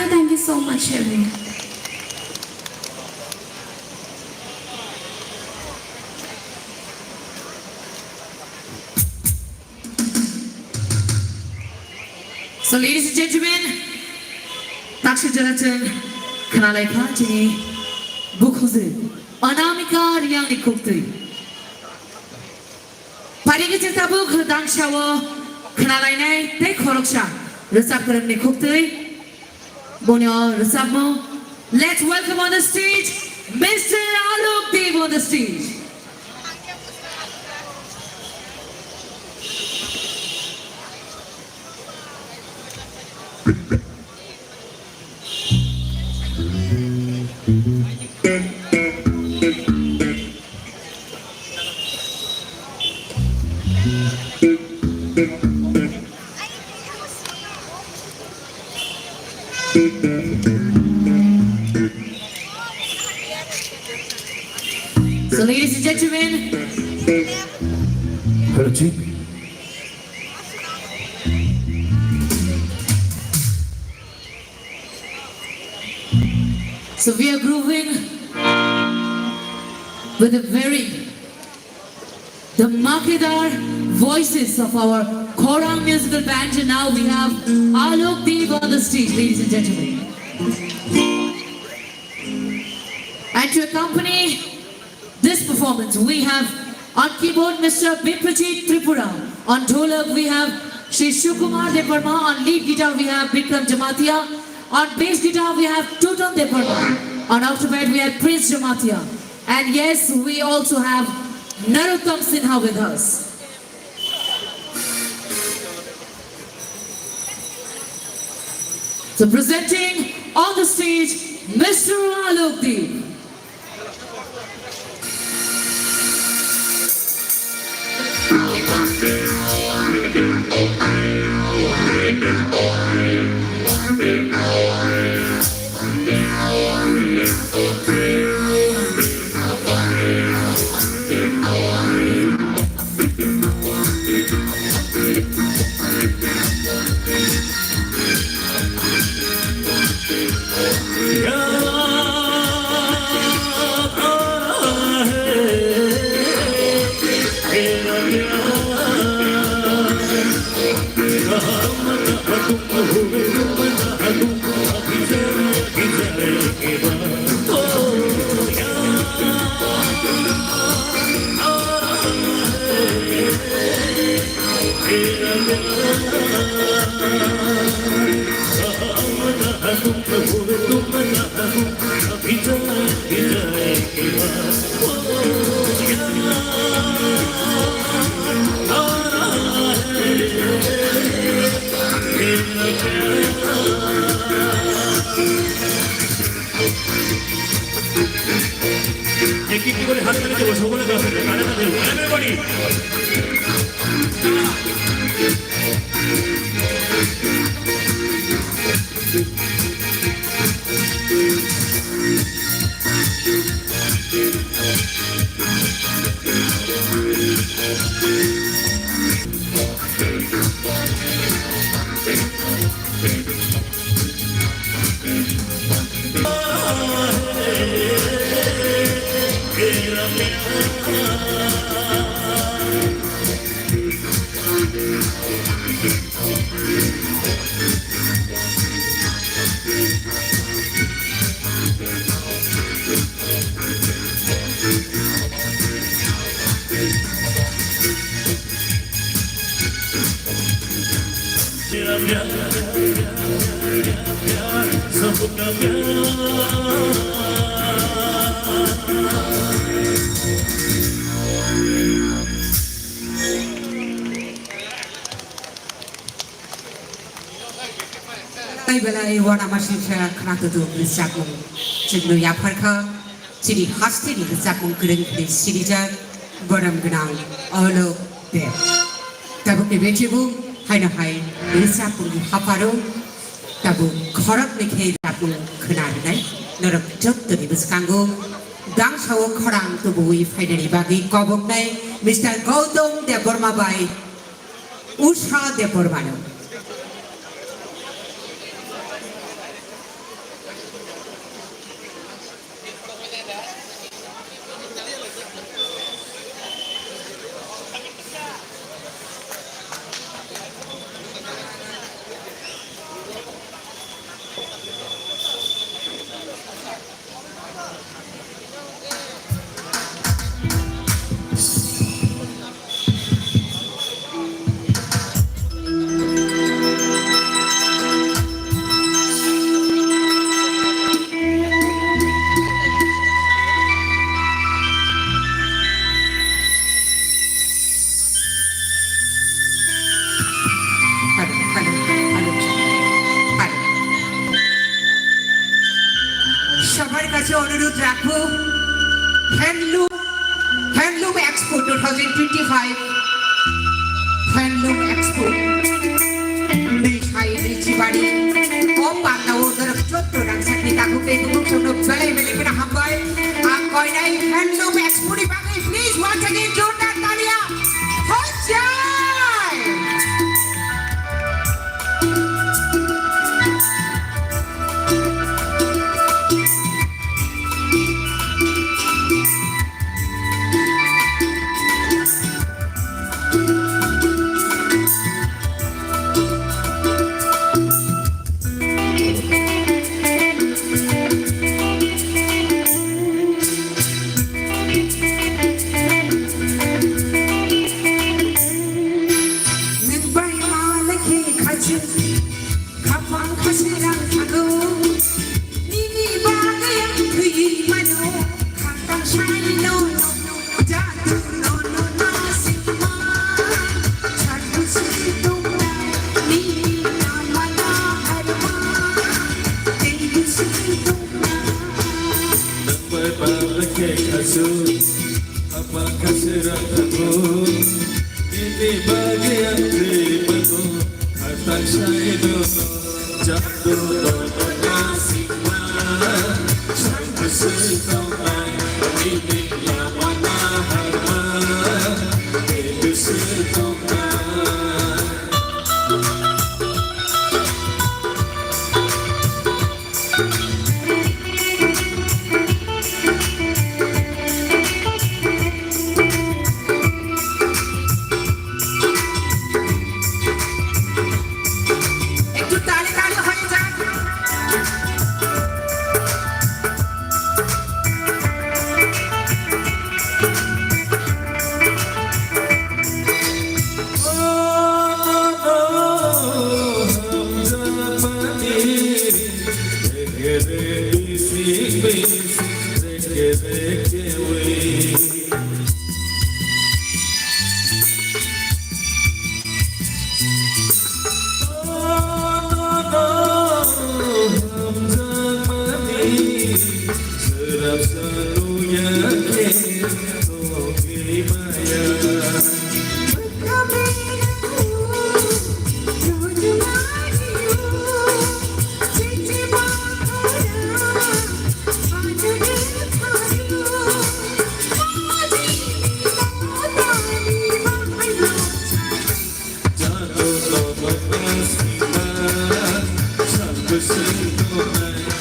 Thank you so much, Shelby. So, ladies and gentlemen, Takshi Jonathan, Kanalaika Jini, Bukhuzi, Anamika Riang Nikukti. Parigit Tabuk, Dangshawa, Kanalaine, take Horoksha, Resapkaran Nikukti. Bonyo Rasamo, let's welcome on the stage Mr. Alok Dev on the stage. So, ladies and gentlemen, so we are grooving with the Makidar voices of our Khorang musical band, and now we have Alok Dev on the stage, ladies and gentlemen. And to accompany this performance, we have on keyboard Mr. Biprajit Tripura. On dholak we have Shri Shukumar Deparma. On lead guitar we have Bikram Jamatia. On bass guitar we have Tutan Deparma. On afterbed we have Prince Jamatia. And yes, we also have Narottam Sinha with us. So presenting on the stage, Mr. Alok Dev. করে হাত তালি দেবো সকলে দশ minute গানে দেবো everybody सबका Ay balai wana masih kena tutup sakung. Cendol yaparka, ciri khas ini sakung kering di sirija baram genang olo deh. Tabu kebencibu, hai na hai, sakung haparo, tabu korak nekhe sakung kena deh. Norak jod tu di beskanggu, dang sawo korang tu bui faidani bagi kobok nai, Mr. Gautam Deborma bai, Usha Debormano. সবার কাছে অনুরোধ রাখবো handloom expo 2025 handloom expo Cibaಡಿ ombak na udah jodoh dan sakit aku pengen untuk balai balik ke Hambai aku ini handlum expo di bagai please once again Jordan Tania Hojai Apakah seratamu ini bagian darimu harta saya dulu jatuh dono nasikma sampai setomai ini lawana harma itu setomai Serap seluruhnya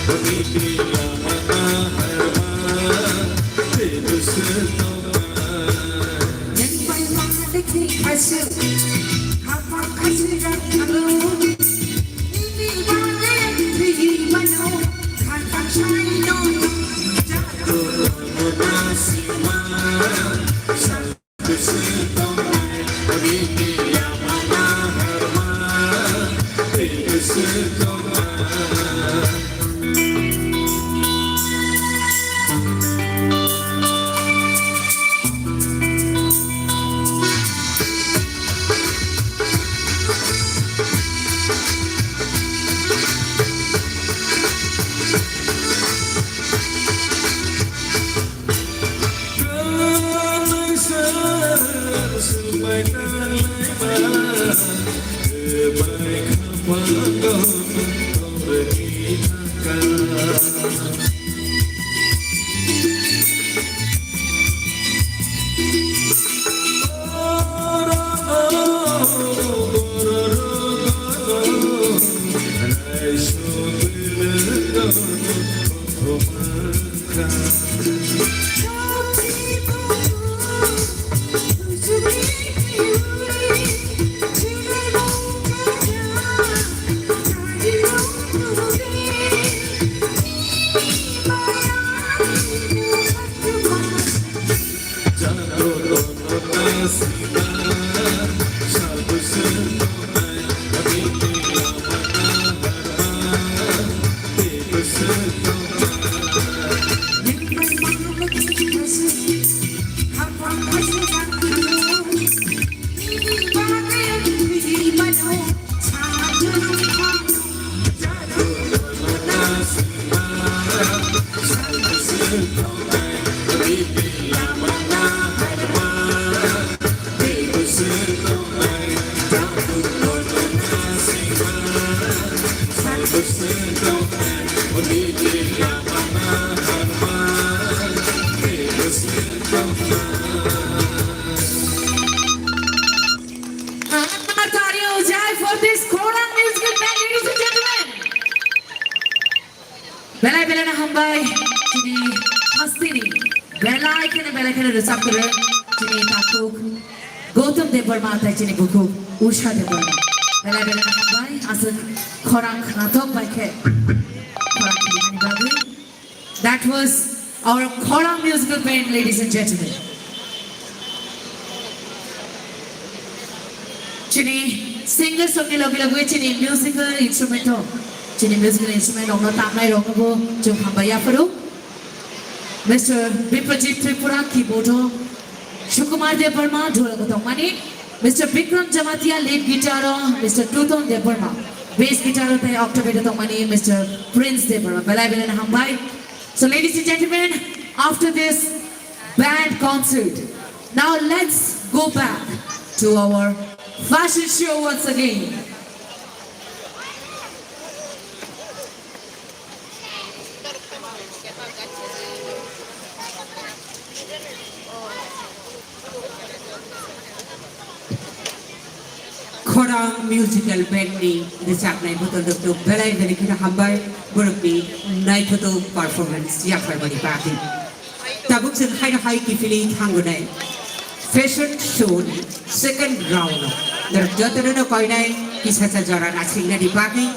Bonitila mana harma Terus toma Yang pai mana dekhi hasil Apa kasih dan kalau Ini mana yang mano Kata saya no Nasima Terus toma Bonitila mana harma Terus toma For this Khorang musical band, ladies and gentlemen. Belai belai na hambai, cini hastini. Belai kena resap kere, cini takuk. Gautam Devarma tay cini buku Usha Devarma. Belai na hambai, asal Khorang natok baike. Khorang kini babu. That was our Khorang musical band, ladies and gentlemen. Cini singer songni lagi cini musical instrument ho. Cini musical instrument ongno tamnai rongo jom hambaya peru. Mr. Biprajit Tripura keyboard ho. Shukumar Devarma dhola ko tongmani. Mr. Bikram Jamatia lead guitar ho. Mr. Tuton Devarma bass guitar ho tay octave tongmani. Mr. Prince Devarma belai belai na hambai. So ladies and gentlemen, after this band concert, now let's go back to our fashion show once again. Khorang musical band ni resap nai betul betul belai dari kita hambai berpi nai betul performance yang berbagi parti. Tabuk sen hai ki feeling hanggunai. Fashion show second round. Dar jatuh na koi nai kisah sejarah asing na dipaki.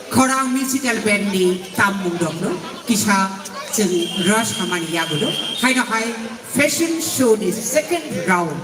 Khorang musical band ni tamung dong no kisah sen rush hamani ya gudo. Hai fashion show ni second round.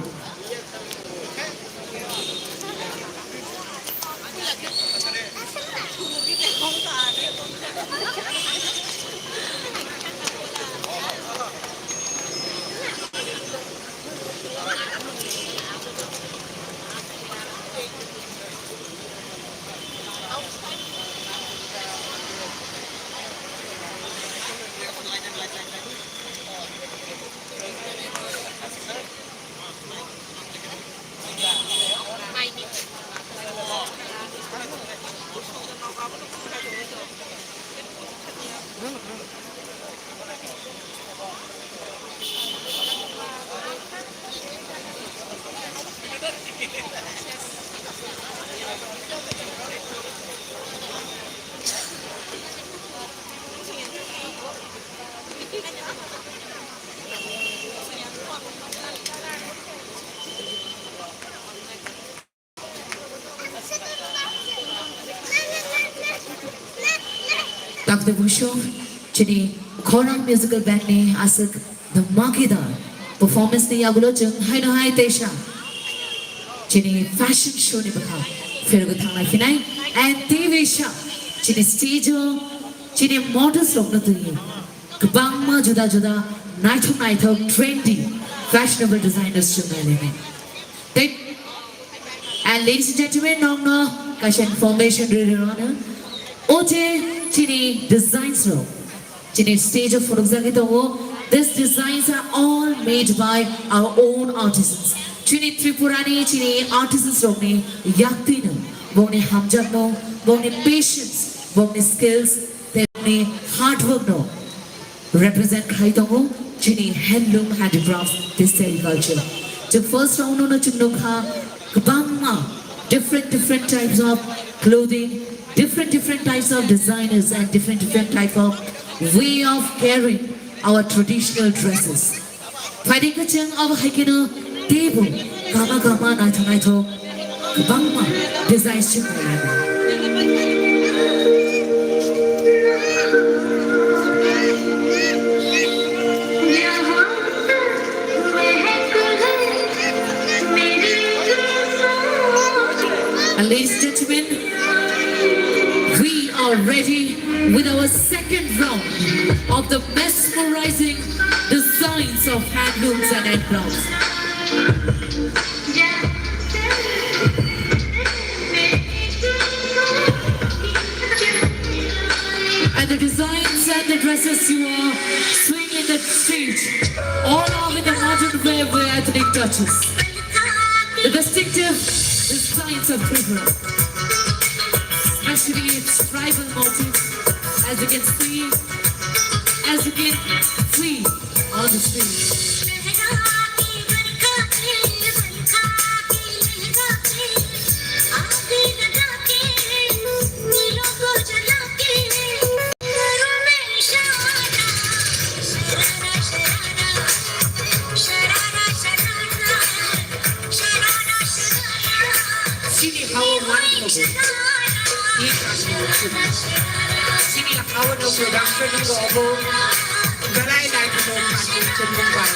Dr. Busho, Chini Khorang Musical Band ne asik the Makida performance ne yagulo chung hai no hai tesha. Chini fashion show ne bakha fir go thang lai finai and TV show chini stage chini models log na tuyi kabang ma juda juda night trendy fashionable designers chung na le. Then and ladies and gentlemen, nong no kashan information really rana. Oje chini designs ro chini stage of photos agito ho. These designs are all made by our own artisans. Chini Tripurani chini artisans ro ne yakti no bone hamjak no bone patience bone skills bone hard work no represent khai to chini handloom handicrafts this culture. The first round no chimno kha kabangma different types of clothing, different types of designers and different type of way of carrying our traditional dresses. Fighting a chung of hikino table, gama naito, kabangma designs chung. And ladies and gentlemen, we are ready with our second round of the mesmerizing designs of handlooms and handcrafts. And the designs and the dresses you are swinging the stage, all are with the modern wear with ethnic touches. The distinctive designs of Tripura, especially its tribal motifs, as you can see on the screen. Sini hawa no production ng gobo garay na ito mo ating Mumbai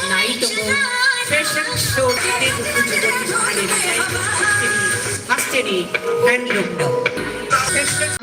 na ito mo fashion show dito sa kanila actually handloom no fashion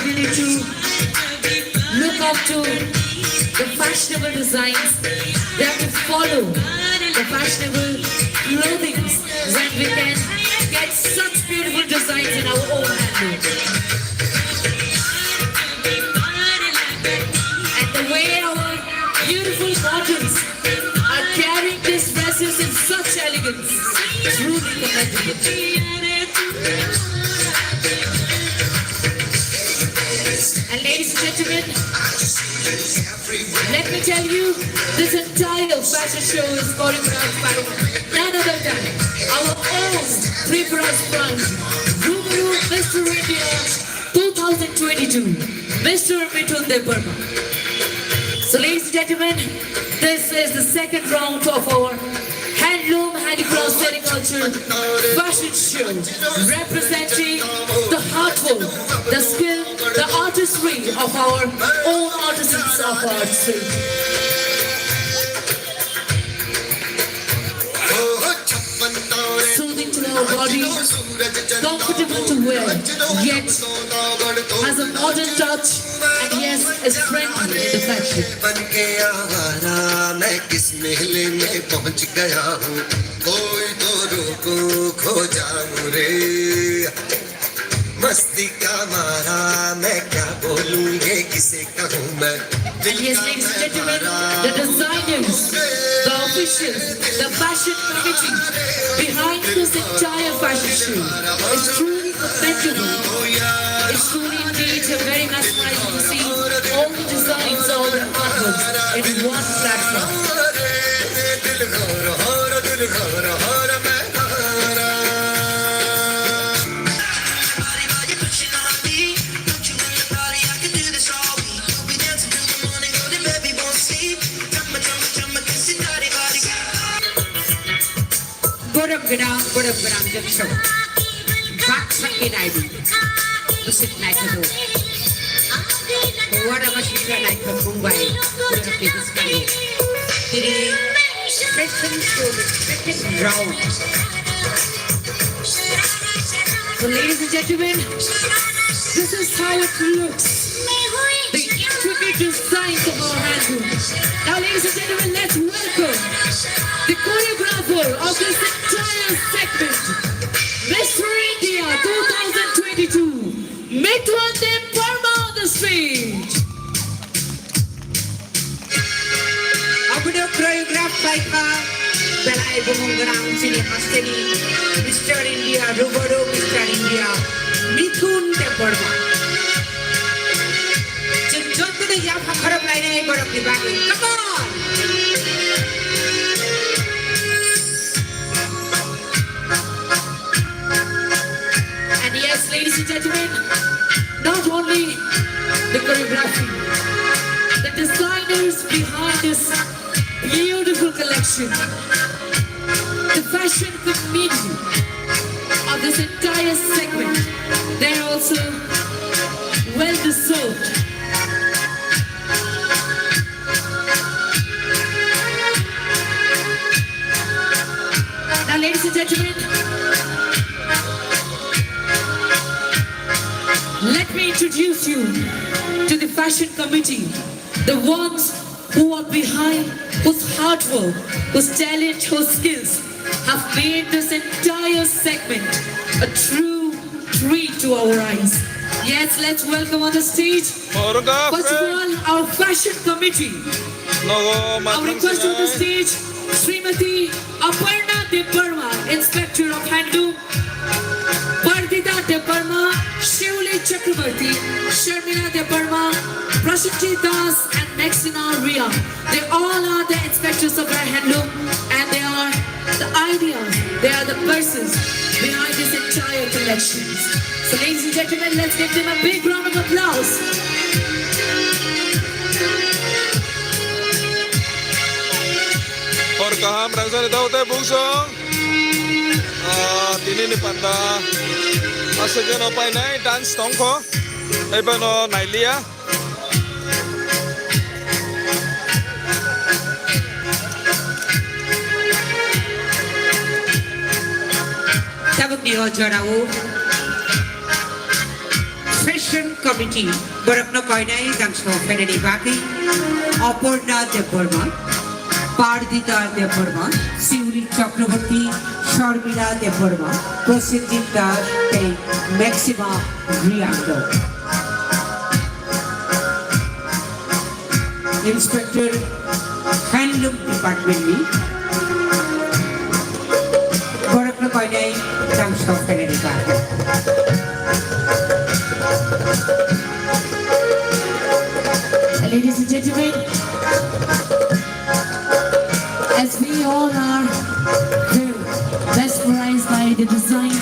really to look up to the fashionable designs. They have to follow the fashionable clothing when we can get such beautiful designs in our own handloom. And the way our beautiful models are carrying these dresses in such elegance, truly commendable. And ladies and gentlemen, let me tell you, this entire fashion show is choreographed by none other than our own Tripura's brand, Guru Mr. India 2022, Mr. Mithun Dev Burma. So ladies and gentlemen, this is the second round of our Handloom Handicraft Sericulture fashion show, representing the hard work, the skill, the artistry of our own artisans of artistry. Soothing to our body, comfortable to wear, yet has a modern touch and yes, is friendly in the fashion. बन के आवारा मैं किस मेले में पहुंच गया हूँ कोई तो रोको खो जाऊं रे मस्ती का मारा मैं क्या बोलूं ये किसे कहूँ मैं And yes, ladies and gentlemen, the designers, the officials, the fashion committee behind this entire fashion show is truly commendable. It's truly indeed very mesmerizing to see all the designs, all the artworks in one platform. दिल घोर मैं हारा Borang Ganang Junction. Baksakin ID. Visit Naikado. What a machine like from Mumbai. What a famous guy. Today, fashion show is second round. So ladies and gentlemen, this is how it looks. The intricate designs of our handlooms. Now ladies and gentlemen, let's welcome the choreographer of this entire segment, Mr. India 2022, Mithun Dev Parma on the stage. Audio choreographed by Belai Bumung Ganang Sini Hastini, Mr. India, Rubodo, Mr. India, Mithun Dev Parma. Jom tu dah yang harap lain ni baru dibagi. Come on. And yes, ladies and gentlemen, not only the choreography, the designers behind this beautiful collection, the fashion committee of this entire segment, they're also well deserved. Now, ladies and gentlemen, let me introduce you to the fashion committee, the ones who are behind, whose hard work, whose talent, whose skills have made this entire segment a true treat to our eyes. Yes, let's welcome on the stage, first of all, our fashion committee. Our request on the stage, Srimati Aparna Deparma, Inspector of Handloom, Pardita Deparma, Shivli Chakravarti, Sharmila Deparma, Prashiti Das, and Maxina Ria. They all are the inspectors of our handloom, and they are the ideas, they are the persons behind this entire collection. So ladies and gentlemen, let's give them a big round of applause. Porkaham rangsan daute bungsong tini ni panda asajan opai nai dance tongko ebano nailia Tabuk ni Ojarawu Fashion Committee Borok na koinai dance no penani baki Aparna Deparma Pardita Deparma, Sivli Chakravarti, Sharmila Deparma, Prasindita and Maxima Riando. Inspector Handloom Department ni Borak na koinai dance no penani baki. Ladies and gentlemen, as we all are very mesmerized by the designs